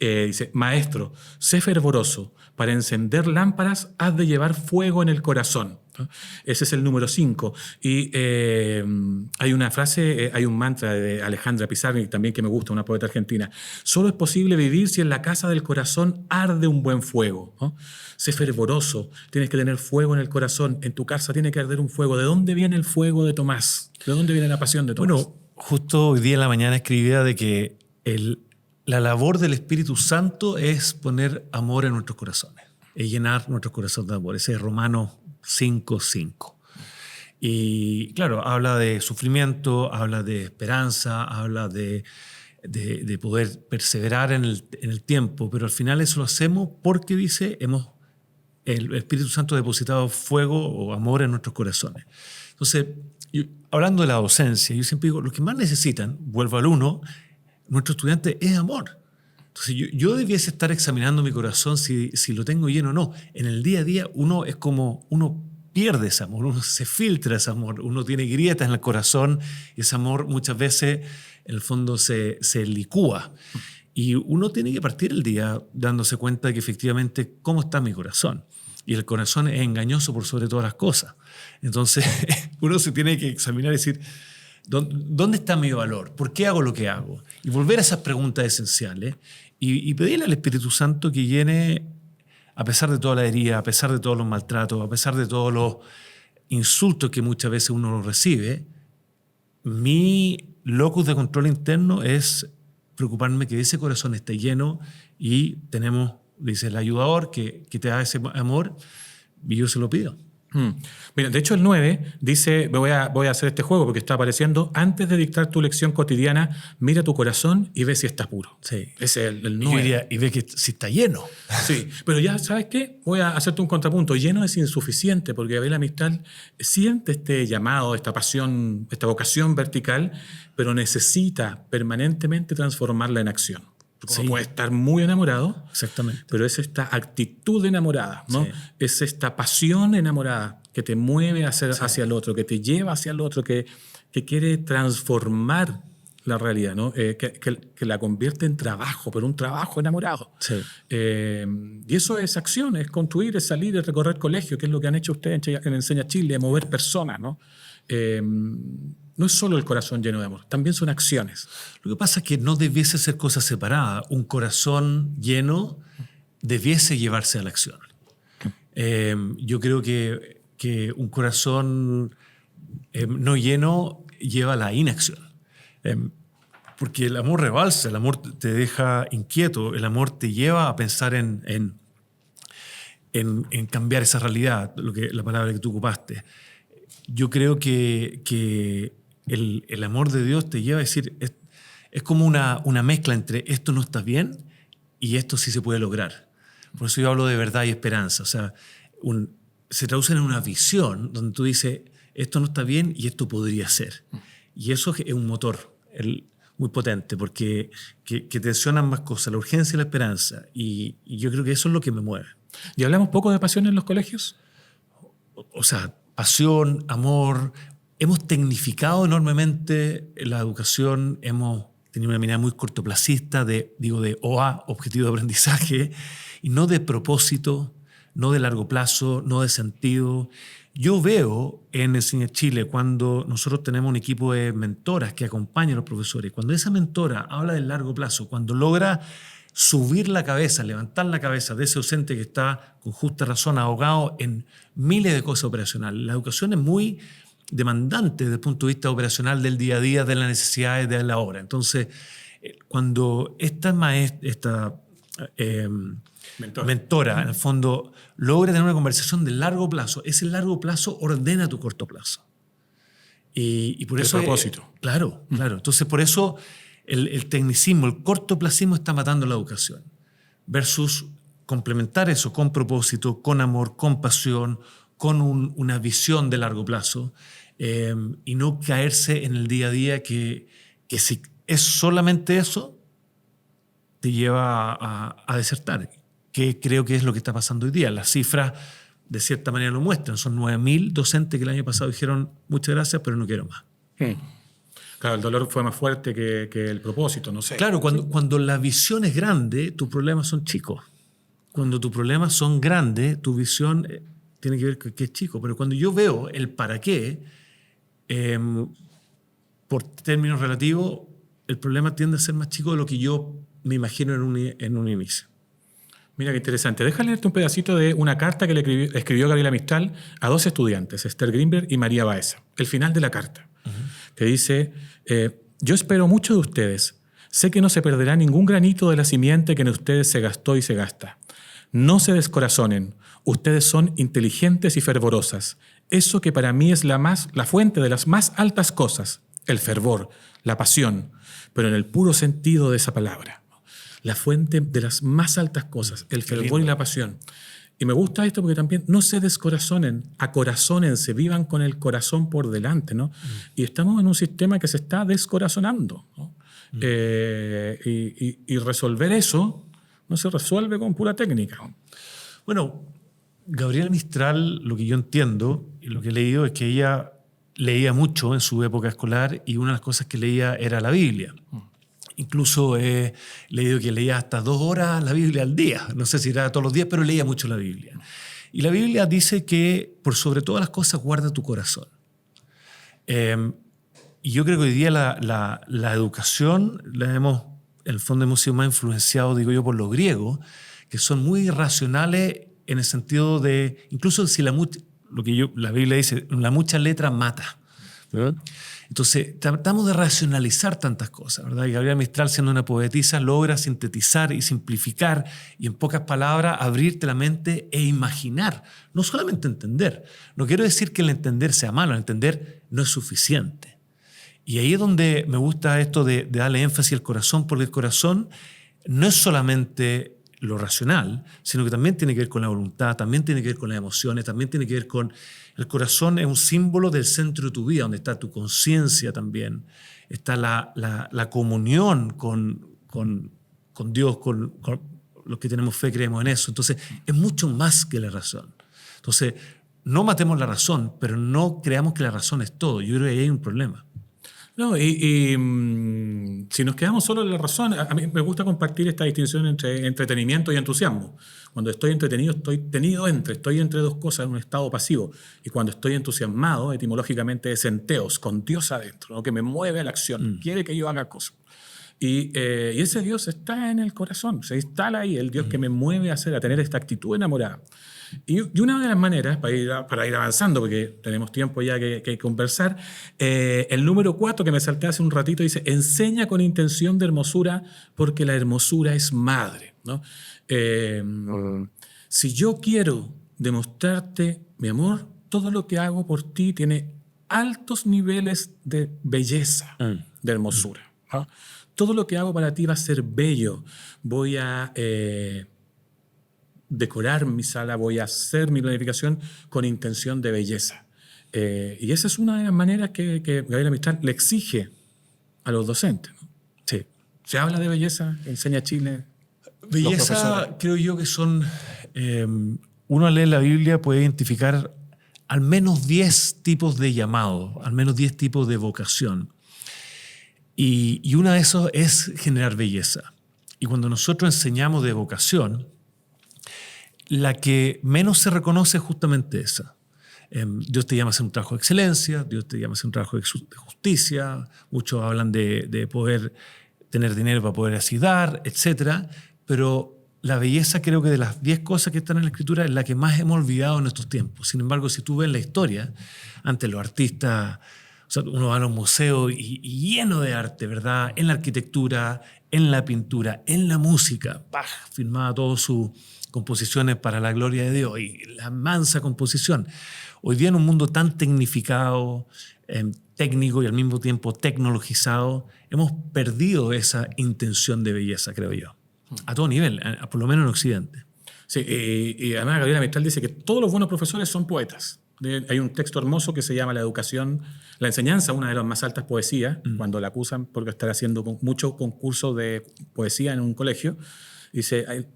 Dice, maestro, sé fervoroso, para encender lámparas has de llevar fuego en el corazón. ¿No? Ese es el número 5. Y hay una frase, hay un mantra de Alejandra Pizarnik también que me gusta, una poeta argentina. Solo es posible vivir si en la casa del corazón arde un buen fuego. ¿No? Sé fervoroso, tienes que tener fuego en el corazón. En tu casa tiene que arder un fuego. ¿De dónde viene el fuego de Tomás? ¿De dónde viene la pasión de Tomás? Bueno, justo hoy día en la mañana escribía de que la labor del Espíritu Santo es poner amor en nuestros corazones, es llenar nuestros corazones de amor. Ese es Romanos 5:5. Y claro, habla de sufrimiento, habla de esperanza, habla de poder perseverar en el tiempo, pero al final eso lo hacemos porque, dice, el Espíritu Santo ha depositado fuego o amor en nuestros corazones. Entonces, hablando de la docencia, yo siempre digo, lo que más necesitan, vuelvo al 1, nuestros estudiantes, es amor. Entonces yo debiese estar examinando mi corazón si lo tengo lleno o no. En el día a día uno pierde ese amor, uno se filtra ese amor, uno tiene grietas en el corazón y ese amor muchas veces en el fondo se licúa. Y uno tiene que partir el día dándose cuenta de que efectivamente cómo está mi corazón. Y el corazón es engañoso por sobre todas las cosas. Entonces uno se tiene que examinar y decir, ¿dónde está mi valor? ¿Por qué hago lo que hago? Y volver a esas preguntas esenciales y pedirle al Espíritu Santo que llene, a pesar de toda la herida, a pesar de todos los maltratos, a pesar de todos los insultos que muchas veces uno recibe, mi locus de control interno es preocuparme que ese corazón esté lleno y tenemos, dice el ayudador, que te da ese amor y yo se lo pido. Mira, de hecho el 9 dice, voy a hacer este juego porque está apareciendo, antes de dictar tu lección cotidiana, mira tu corazón y ve si está puro. Sí. Ese es el Y yo 9. diría, y ve que si está lleno. Sí, pero ya, ¿sabes qué? Voy a hacerte un contrapunto. Lleno es insuficiente porque Gabriela Mistral siente este llamado, esta pasión, esta vocación vertical, pero necesita permanentemente transformarla en acción. Porque uno puede estar muy enamorado, Exactamente. pero es esta actitud enamorada, ¿no? Sí. Es esta pasión enamorada que te mueve hacia el otro, que te lleva hacia el otro, que quiere transformar la realidad, ¿no? Que la convierte en trabajo, pero un trabajo enamorado. Sí. Y eso es acción, es construir, es salir, es recorrer colegios, que es lo que han hecho ustedes en Enseña Chile, mover personas, ¿no? No es solo el corazón lleno de amor, también son acciones. Lo que pasa es que no debiese ser cosas separadas. Un corazón lleno debiese llevarse a la acción. Yo creo que un corazón no lleno lleva a la inacción. Porque el amor rebalsa, el amor te deja inquieto, el amor te lleva a pensar en cambiar esa realidad, la palabra que tú ocupaste. Yo creo que el amor de Dios te lleva a decir, es como una mezcla entre esto no está bien y esto sí se puede lograr. Por eso yo hablo de verdad y esperanza. O sea, se traduce en una visión donde tú dices, esto no está bien y esto podría ser. Y eso es un motor muy potente porque que tensionan más cosas, la urgencia y la esperanza. Y yo creo que eso es lo que me mueve. ¿Y hablamos poco de pasión en los colegios? O sea, pasión, amor. Hemos tecnificado enormemente la educación, hemos tenido una mirada muy cortoplacista de OA, objetivo de aprendizaje, y no de propósito, no de largo plazo, no de sentido. Yo veo en Enseña Chile, cuando nosotros tenemos un equipo de mentoras que acompañan a los profesores, cuando esa mentora habla del largo plazo, cuando logra subir la cabeza, levantar la cabeza de ese docente que está con justa razón ahogado en miles de cosas operacionales. La educación es muy demandante desde el punto de vista operacional del día a día, de las necesidades de la hora. Entonces, cuando esta mentora, en el fondo, logra tener una conversación de largo plazo, ese largo plazo ordena tu corto plazo. Y por eso... El propósito. Claro. Entonces, por eso el tecnicismo, el cortoplacismo está matando la educación. Versus complementar eso con propósito, con amor, con pasión, con una visión de largo plazo, y no caerse en el día a día que si es solamente eso, te lleva a desertar, que creo que es lo que está pasando hoy día. Las cifras de cierta manera lo muestran. Son 9.000 docentes que el año pasado dijeron muchas gracias, pero no quiero más. Claro, el dolor fue más fuerte que el propósito, no sé. Claro, cuando la visión es grande, tus problemas son chicos. Cuando tus problemas son grandes, tu visión tiene que ver con que es chico. Pero cuando yo veo el para qué, por términos relativos, el problema tiende a ser más chico de lo que yo me imagino en un inicio. Mira qué interesante. Déjame leerte un pedacito de una carta que le escribió Gabriela Mistral a dos estudiantes, Esther Greenberg y María Baeza. El final de la carta, que dice, yo espero mucho de ustedes. Sé que no se perderá ningún granito de la simiente que en ustedes se gastó y se gasta. No se descorazonen. Ustedes son inteligentes y fervorosas. Eso que para mí es la fuente de las más altas cosas, el fervor, la pasión, pero en el puro sentido de esa palabra. La fuente de las más altas cosas, el fervor y la pasión. Y me gusta esto porque también no se descorazonen, acorazónense, vivan con el corazón por delante, ¿no? Y estamos en un sistema que se está descorazonando, ¿no? Y resolver eso no se resuelve con pura técnica. Bueno, Gabriela Mistral, lo que yo entiendo y lo que he leído es que ella leía mucho en su época escolar y una de las cosas que leía era la Biblia. Incluso he leído que leía hasta 2 horas la Biblia al día. No sé si era todos los días, pero leía mucho la Biblia. Y la Biblia dice que por sobre todas las cosas guarda tu corazón. Y yo creo que hoy día la educación, en el fondo hemos sido más influenciados, digo yo, por los griegos, que son muy racionales en el sentido de, incluso si la Biblia dice, la mucha letra mata. ¿Verdad? Entonces, tratamos de racionalizar tantas cosas, ¿verdad? Y Gabriela Mistral, siendo una poetisa, logra sintetizar y simplificar y, en pocas palabras, abrirte la mente e imaginar, no solamente entender. No quiero decir que el entender sea malo, el entender no es suficiente. Y ahí es donde me gusta esto de darle énfasis al corazón, porque el corazón no es solamente lo racional, sino que también tiene que ver con la voluntad, también tiene que ver con las emociones, también tiene que ver con... El corazón es un símbolo del centro de tu vida, donde está tu conciencia también, está la comunión con Dios, con los que tenemos fe, creemos en eso. Entonces, es mucho más que la razón. Entonces, no matemos la razón, pero no creamos que la razón es todo. Yo creo que ahí hay un problema. No, si nos quedamos solo en la razón, a mí me gusta compartir esta distinción entre entretenimiento y entusiasmo. Cuando estoy entretenido, estoy entre dos cosas en un estado pasivo. Y cuando estoy entusiasmado, etimológicamente es enteos, con Dios adentro, ¿no? Que me mueve a la acción, quiere que yo haga cosas. Y ese Dios está en el corazón, se instala ahí, el Dios que me mueve a tener esta actitud enamorada. Y una de las maneras, para ir avanzando, porque tenemos tiempo ya que conversar, el número 4 que me salté hace un ratito dice, enseña con intención de hermosura porque la hermosura es madre, ¿no? Si yo quiero demostrarte mi amor, todo lo que hago por ti tiene altos niveles de belleza, de hermosura, ¿no? Todo lo que hago para ti va a ser bello. Voy a decorar mi sala, voy a hacer mi planificación con intención de belleza. Y esa es una de las maneras que Gabriela Mistral le exige a los docentes, ¿no? Sí. Se habla de belleza, enseña Chile. Belleza, creo yo que son... uno al leer la Biblia puede identificar al menos 10 tipos de llamado, al menos 10 tipos de vocación. Y una de esos es generar belleza. Y cuando nosotros enseñamos de vocación, la que menos se reconoce es justamente esa. Dios te llama a hacer un trabajo de excelencia, Dios te llama a hacer un trabajo de justicia, muchos hablan de poder tener dinero para poder así dar, etc. pero la belleza creo que de las 10 cosas que están en la escritura es la que más hemos olvidado en estos tiempos. Sin embargo, si tú ves la historia, antes los artistas, o sea, uno va a los museos y lleno de arte, ¿verdad? En la arquitectura, en la pintura, en la música. ¡Pah! Firmaba todas sus composiciones para la gloria de Dios y la mansa composición. Hoy día en un mundo tan tecnificado, técnico y al mismo tiempo tecnologizado, hemos perdido esa intención de belleza, creo yo. A todo nivel, por lo menos en Occidente. Sí, y además Gabriela Mistral dice que todos los buenos profesores son poetas. Hay un texto hermoso que se llama La educación, la enseñanza, una de las más altas poesías, cuando la acusan por estar haciendo muchos concursos de poesía en un colegio. Dice,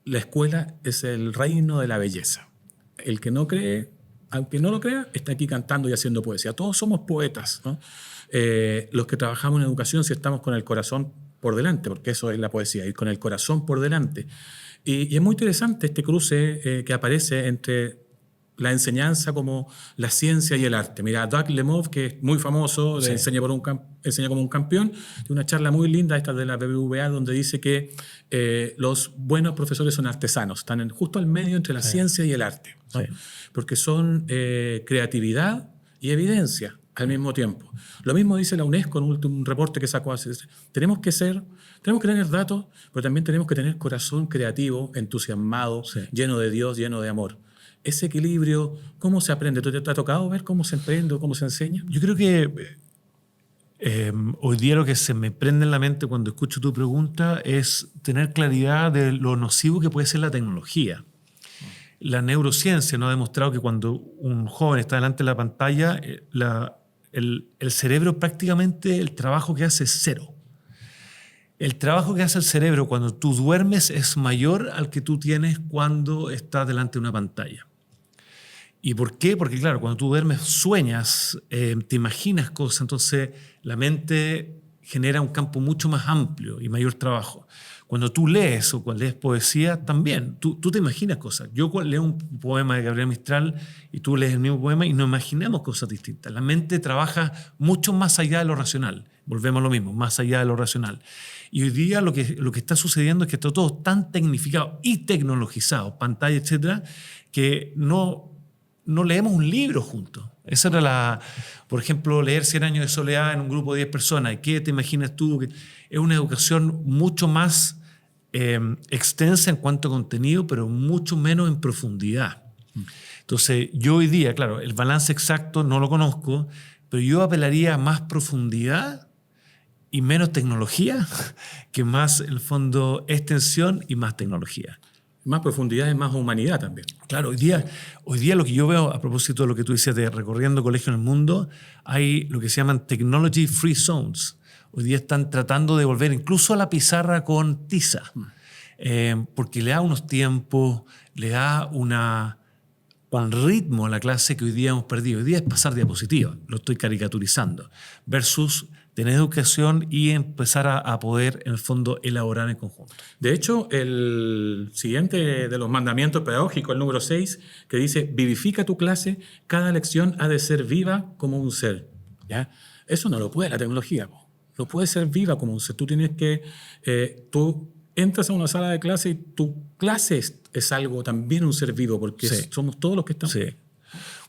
la escuela es el reino de la belleza. El que no cree, aunque no lo crea, está aquí cantando y haciendo poesía. Todos somos poetas, ¿no? Los que trabajamos en educación, si estamos con el corazón por delante, porque eso es la poesía, ir con el corazón por delante. Y es muy interesante este cruce que aparece entre la enseñanza como la ciencia y el arte. Mira, Doug Lemov, que es muy famoso, Sí. enseña como un campeón, tiene una charla muy linda, esta de la BBVA, donde dice que los buenos profesores son artesanos, están justo al medio entre la ciencia y el arte, ¿no? Sí. Porque son creatividad y evidencia al mismo tiempo. Lo mismo dice la UNESCO en un reporte que sacó hace. Tenemos que tener datos, pero también tenemos que tener corazón creativo, entusiasmado, lleno de Dios, lleno de amor. Ese equilibrio, ¿cómo se aprende? ¿Te ha tocado ver cómo se aprende o cómo se enseña? Yo creo que hoy día lo que se me prende en la mente cuando escucho tu pregunta es tener claridad de lo nocivo que puede ser la tecnología. La neurociencia nos ha demostrado que cuando un joven está delante de la pantalla, el cerebro prácticamente el trabajo que hace es cero. El trabajo que hace el cerebro cuando tú duermes es mayor al que tú tienes cuando estás delante de una pantalla. ¿Y por qué? Porque claro, cuando tú duermes sueñas, te imaginas cosas, entonces la mente genera un campo mucho más amplio y mayor trabajo. Cuando tú lees o cuando lees poesía, también, tú te imaginas cosas. Yo leo un poema de Gabriela Mistral y tú lees el mismo poema y nos imaginamos cosas distintas. La mente trabaja mucho más allá de lo racional. Volvemos a lo mismo, más allá de lo racional. Y hoy día lo que está sucediendo es que está todo tan tecnificado y tecnologizado, pantalla, etcétera, que no leemos un libro juntos. Esa era por ejemplo, leer 100 años de soledad en un grupo de 10 personas. ¿Qué te imaginas tú? Es una educación mucho más extensa en cuanto a contenido, pero mucho menos en profundidad. Entonces, yo hoy día, claro, el balance exacto no lo conozco, pero yo apelaría a más profundidad y menos tecnología, que más, en el fondo, extensión y más tecnología. Más profundidad y más humanidad también. Claro, hoy día lo que yo veo, a propósito de lo que tú decías de recorriendo colegios en el mundo, hay lo que se llaman technology free zones. Hoy día están tratando de volver incluso a la pizarra con tiza, porque le da unos tiempos, le da un ritmo a la clase que hoy día hemos perdido. Hoy día es pasar diapositiva, lo estoy caricaturizando, versus tener educación y empezar a poder, en el fondo, elaborar en conjunto. De hecho, el siguiente de los mandamientos pedagógicos, el número 6, que dice, vivifica tu clase, cada lección ha de ser viva como un ser. ¿Ya? Eso no lo puede la tecnología. No puede ser viva como un ser. Tú tienes que... tú entras a una sala de clase y tu clase es algo, también un ser vivo, porque somos todos los que estamos... Sí.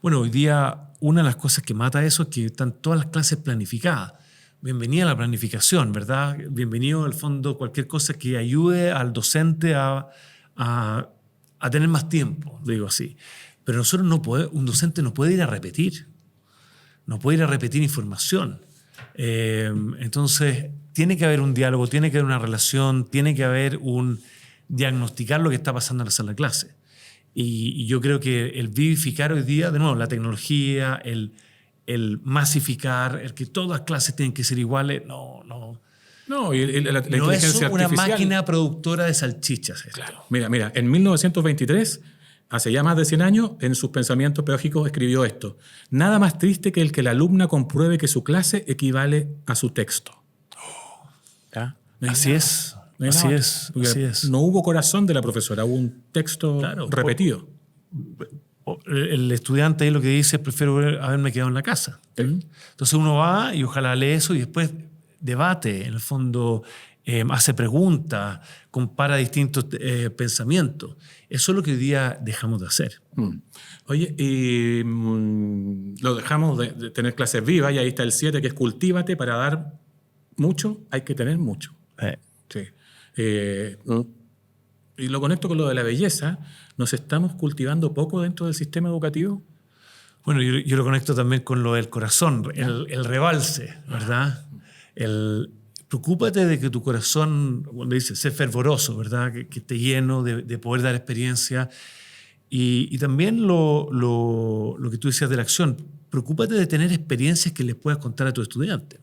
Bueno, hoy día una de las cosas que mata eso es que están todas las clases planificadas. Bienvenida a la planificación, ¿verdad? Bienvenido, al fondo, cualquier cosa que ayude al docente a tener más tiempo, digo así. Pero un docente no puede ir a repetir. No puede ir a repetir información. Entonces, tiene que haber un diálogo, tiene que haber una relación, tiene que haber diagnosticar lo que está pasando en la sala de clase. Y yo creo que el vivificar hoy día, de nuevo, la tecnología, el masificar, el que todas las clases tienen que ser iguales, no, y la inteligencia es una artificial. máquina productora de salchichas. Claro. Mira, en 1923, hace ya más de 100 años, en sus pensamientos pedagógicos escribió esto: nada más triste que el que la alumna compruebe que su clase equivale a su texto. ¿Ya? Así es. No hubo corazón de la profesora, hubo un texto repetido. El estudiante ahí lo que dice es: prefiero haberme quedado en la casa. Entonces uno va y ojalá lee eso y después debate, en el fondo, hace preguntas, compara distintos pensamientos. Eso es lo que hoy día dejamos de hacer. Oye, y lo dejamos de tener clases vivas, y ahí está el 7, que es cultívate. Para dar mucho hay que tener mucho. Sí. Y lo conecto con lo de la belleza. ¿Nos estamos cultivando poco dentro del sistema educativo? Bueno, yo lo conecto también con lo del corazón, el rebalse, ¿verdad? Preocúpate de que tu corazón, cuando dice, sé fervoroso, ¿verdad? Que esté lleno de poder dar experiencia. Y también lo que tú decías de la acción. Preocúpate de tener experiencias que les puedas contar a tu estudiante.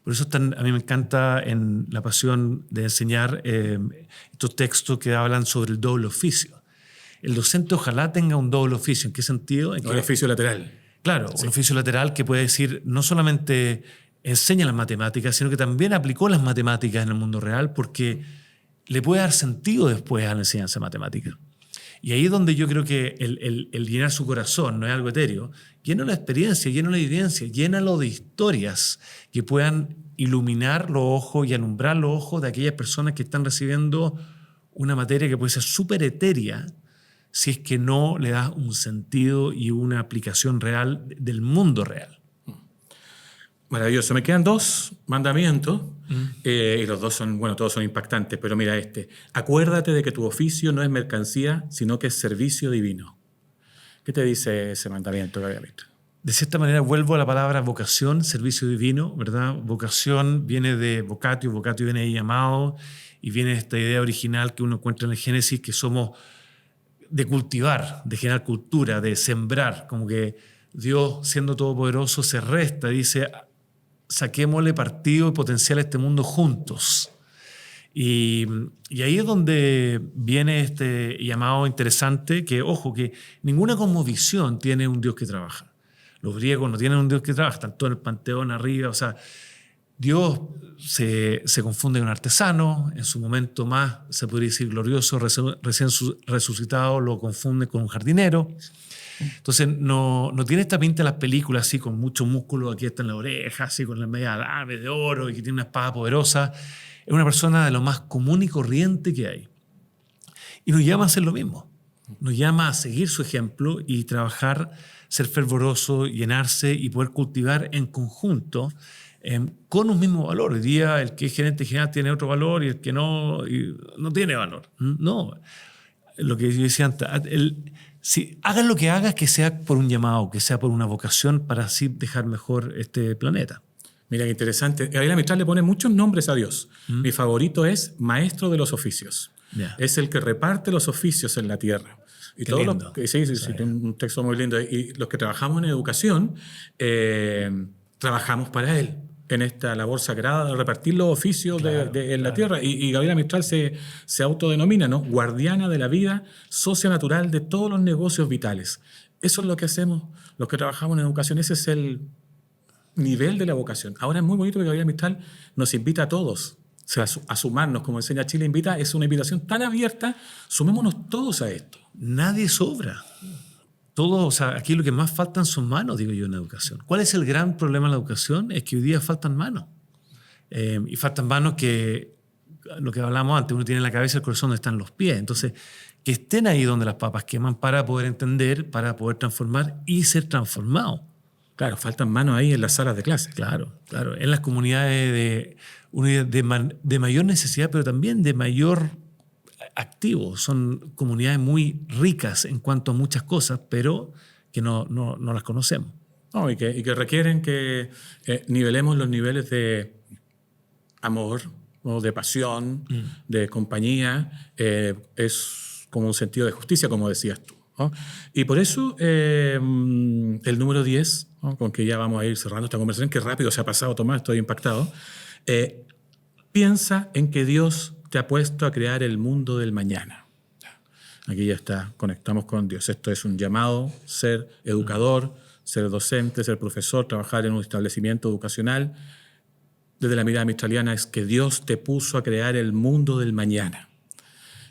Por eso a mí me encanta en La Pasión de enseñar estos textos que hablan sobre el doble oficio. El docente ojalá tenga un doble oficio. ¿En qué sentido? Un oficio lateral. Claro, sí. Un oficio lateral que puede decir, no solamente enseña las matemáticas, sino que también aplicó las matemáticas en el mundo real, porque le puede dar sentido después a la enseñanza matemática. Y ahí es donde yo creo que el llenar su corazón no es algo etéreo. Llénalo de experiencia, llénalo de evidencia, llénalo de historias que puedan iluminar los ojos y alumbrar los ojos de aquellas personas que están recibiendo una materia que puede ser súper etérea, si es que no le das un sentido y una aplicación real del mundo real. Maravilloso. Me quedan 2 mandamientos, y los 2 son, bueno, todos son impactantes, pero mira este. Acuérdate de que tu oficio no es mercancía, sino que es servicio divino. ¿Qué te dice ese mandamiento, Gabriel? De cierta manera vuelvo a la palabra vocación, servicio divino, ¿verdad? Vocación viene de vocatio viene de llamado, y viene de esta idea original que uno encuentra en el Génesis, que somos de cultivar, de generar cultura, de sembrar, como que Dios, siendo todopoderoso, se resta, dice, saquémosle partido y potencial a este mundo juntos. Y ahí es donde viene este llamado interesante, que, ojo, que ninguna cosmovisión tiene un Dios que trabaja. Los griegos no tienen un Dios que trabaja, están todo en el panteón arriba, o sea, Dios se confunde con un artesano, en su momento más, se podría decir, glorioso, recién resucitado, lo confunde con un jardinero. Entonces no tiene esta pinta de las películas así con mucho músculo, aquí está en la oreja, así con la media ave de oro y que tiene una espada poderosa. Es una persona de lo más común y corriente que hay. Y nos llama a hacer lo mismo. Nos llama a seguir su ejemplo y trabajar, ser fervoroso, llenarse y poder cultivar en conjunto con un mismo valor. Hoy día el que es gerente general tiene otro valor y el que no tiene valor. No, lo que yo decía antes, si hagas lo que hagas, que sea por un llamado, que sea por una vocación, para así dejar mejor este planeta. Mira qué interesante. Gabriela Mistral le pone muchos nombres a Dios. Mi favorito es Maestro de los Oficios. Yeah. Es el que reparte los oficios en la tierra. Y todos los, sí, un texto muy lindo. Y los que trabajamos en educación, trabajamos para Él, en esta labor sagrada de repartir los oficios en la tierra. Y Gabriela Mistral se autodenomina, ¿no?, guardiana de la vida socio-natural de todos los negocios vitales. Eso es lo que hacemos los que trabajamos en educación. Ese es el nivel de la vocación. Ahora es muy bonito que Gabriela Mistral nos invita a todos a sumarnos, como enseña Chile Invita. Es una invitación tan abierta, sumémonos todos a esto. Nadie sobra. Todos, o sea, aquí lo que más faltan son manos, digo yo, en la educación. ¿Cuál es el gran problema en la educación? Es que hoy día faltan manos. Y faltan manos que, lo que hablamos antes, uno tiene en la cabeza el corazón donde están los pies. Entonces, que estén ahí donde las papas queman para poder entender, para poder transformar y ser transformado. Claro, faltan manos ahí en las salas de clase. Claro. En las comunidades de mayor necesidad, pero también de mayor activo. Son comunidades muy ricas en cuanto a muchas cosas, pero que no las conocemos. No, y que requieren que nivelemos los niveles de amor, ¿no?, de pasión, de compañía. Es como un sentido de justicia, como decías tú, ¿no? Y por eso el número 10, ¿no?, con que ya vamos a ir cerrando esta conversación, que rápido se ha pasado, Tomás, estoy impactado. Piensa en que Dios te ha puesto a crear el mundo del mañana. Aquí ya está, conectamos con Dios. Esto es un llamado, ser educador, ser docente, ser profesor, trabajar en un establecimiento educacional. Desde la mirada mistraliana es que Dios te puso a crear el mundo del mañana.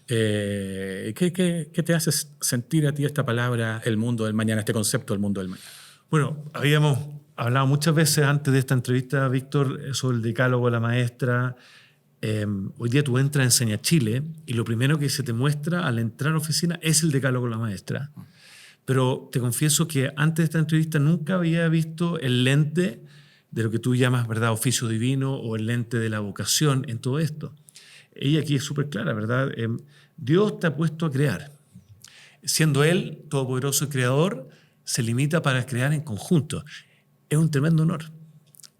¿Qué te hace sentir a ti esta palabra, el mundo del mañana, este concepto del mundo del mañana? Bueno, habíamos hablado muchas veces antes de esta entrevista, Víctor, sobre el decálogo de la maestra. hoy día tú entras a Enseña Chile y lo primero que se te muestra al entrar a la oficina es el decálogo de la maestra. Pero te confieso que antes de esta entrevista nunca había visto el lente de lo que tú llamas, ¿verdad?, oficio divino, o el lente de la vocación en todo esto. Ella aquí es súper clara, ¿verdad? Dios te ha puesto a crear. Siendo Él todopoderoso y creador, se limita para crear en conjunto. Es un tremendo honor.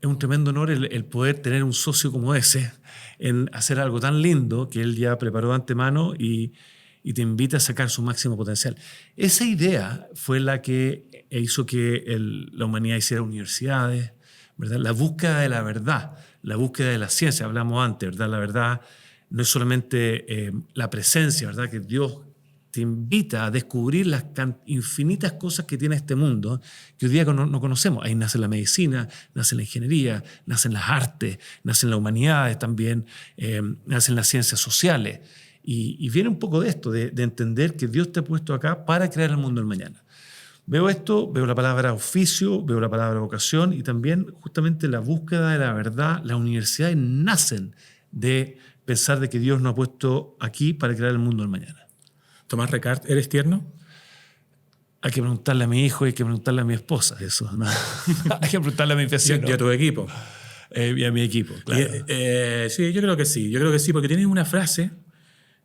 Es un tremendo honor el poder tener un socio como ese, en hacer algo tan lindo que Él ya preparó de antemano y te invita a sacar su máximo potencial. Esa idea fue la que hizo que la humanidad hiciera universidades, ¿verdad? La búsqueda de la verdad, la búsqueda de la ciencia, hablamos antes, ¿verdad? La verdad no es solamente la presencia, ¿verdad? Que Dios te invita a descubrir las infinitas cosas que tiene este mundo que hoy día no conocemos. Ahí nace la medicina, nace la ingeniería, nacen las artes, nacen las humanidades también, nacen las ciencias sociales. Y viene un poco de esto, de entender que Dios te ha puesto acá para crear el mundo del mañana. Veo esto, veo la palabra oficio, veo la palabra vocación y también justamente la búsqueda de la verdad. Las universidades nacen de pensar de que Dios nos ha puesto aquí para crear el mundo del mañana. Tomás Recart, ¿eres tierno? Hay que preguntarle a mi hijo y hay que preguntarle a mi esposa eso, ¿no? Hay que preguntarle a mi vecino. Y a tu equipo. Y a mi equipo, claro. Sí, yo creo que sí. Yo creo que sí, porque tienes una frase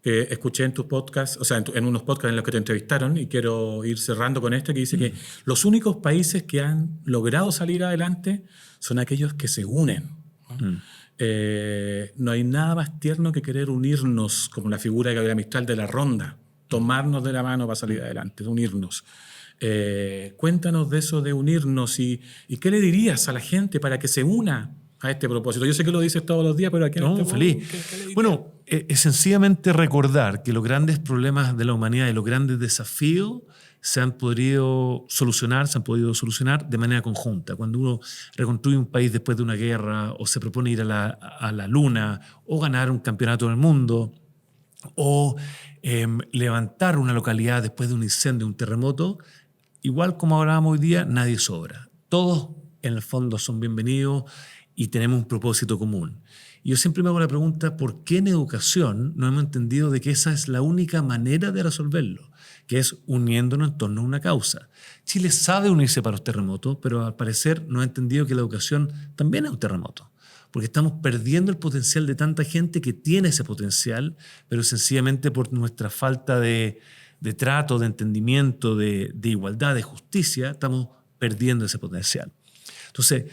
que escuché en tus podcasts, o sea, en unos podcasts en los que te entrevistaron, y quiero ir cerrando con esta, que dice que los únicos países que han logrado salir adelante son aquellos que se unen, ¿no? No hay nada más tierno que querer unirnos, como la figura de Gabriela Mistral de la ronda, tomarnos de la mano para salir adelante, unirnos. Cuéntanos de eso de unirnos y qué le dirías a la gente para que se una a este propósito. Yo sé que lo dices todos los días, pero aquí no, feliz. Bueno, es sencillamente recordar que los grandes problemas de la humanidad y los grandes desafíos se han podido solucionar de manera conjunta. Cuando uno reconstruye un país después de una guerra, o se propone ir a la luna, o ganar un campeonato del mundo, o levantar una localidad después de un incendio, un terremoto, igual como hablábamos hoy día, nadie sobra. Todos en el fondo son bienvenidos y tenemos un propósito común. Y yo siempre me hago la pregunta, ¿por qué en educación no hemos entendido de que esa es la única manera de resolverlo? Que es uniéndonos en torno a una causa. Chile sabe unirse para los terremotos, pero al parecer no ha entendido que la educación también es un terremoto. Porque estamos perdiendo el potencial de tanta gente que tiene ese potencial, pero sencillamente por nuestra falta de trato, de entendimiento, de igualdad, de justicia, estamos perdiendo ese potencial. Entonces,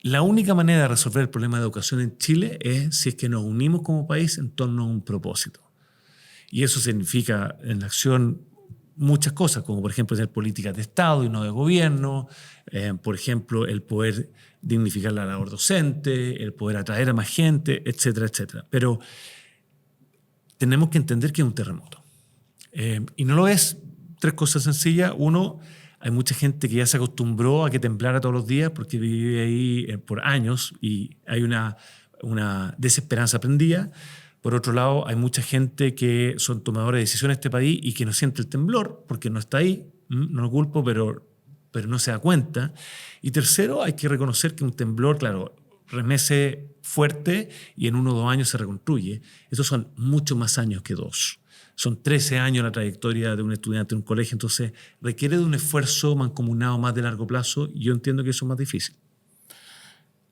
la única manera de resolver el problema de educación en Chile es si es que nos unimos como país en torno a un propósito. Y eso significa en la acción muchas cosas, como por ejemplo hacer políticas de Estado y no de gobierno, por ejemplo el poder dignificar la labor docente, el poder atraer a más gente, etcétera, etcétera. Pero tenemos que entender que es un terremoto. Y no lo es. Tres cosas sencillas. Uno, hay mucha gente que ya se acostumbró a que temblara todos los días porque vive ahí por años y hay una desesperanza aprendida. Por otro lado, hay mucha gente que son tomadores de decisiones en este país y que no siente el temblor porque no está ahí. No lo culpo, pero no se da cuenta. Y tercero, hay que reconocer que un temblor, claro, remece fuerte y en 1 o 2 años se reconstruye. Estos son muchos más años que 2. Son 13 años la trayectoria de un estudiante en un colegio, entonces requiere de un esfuerzo mancomunado más de largo plazo y yo entiendo que eso es más difícil.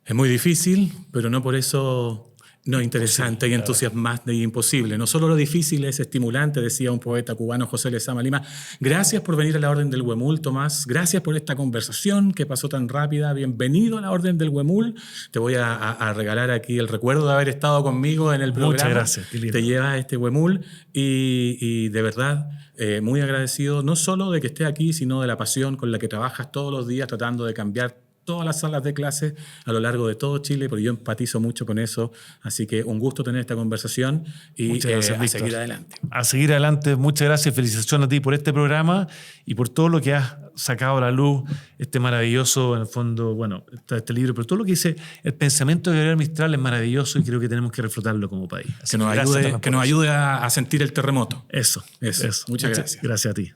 Es muy difícil, pero no por eso no interesante y entusiasmante y imposible. No solo lo difícil es estimulante, decía un poeta cubano, José Lezama Lima. Gracias por venir a la Orden del Huemul, Tomás. Gracias por esta conversación que pasó tan rápida. Bienvenido a la Orden del Huemul. Te voy a regalar aquí el recuerdo de haber estado conmigo en el programa. Muchas gracias. Qué lindo. Te llevas este Huemul y de verdad muy agradecido no solo de que esté aquí, sino de la pasión con la que trabajas todos los días tratando de cambiar todas las salas de clase a lo largo de todo Chile, porque yo empatizo mucho con eso. Así que un gusto tener esta conversación y muchas gracias, a seguir adelante. A seguir adelante. Muchas gracias. Felicitaciones a ti por este programa y por todo lo que has sacado a la luz, este maravilloso, en el fondo, bueno, está este libro, pero todo lo que dice el pensamiento de Gabriela Mistral es maravilloso y creo que tenemos que reflotarlo como país. Que nos ayude a sentir el terremoto. Eso. Muchas gracias. Gracias a ti.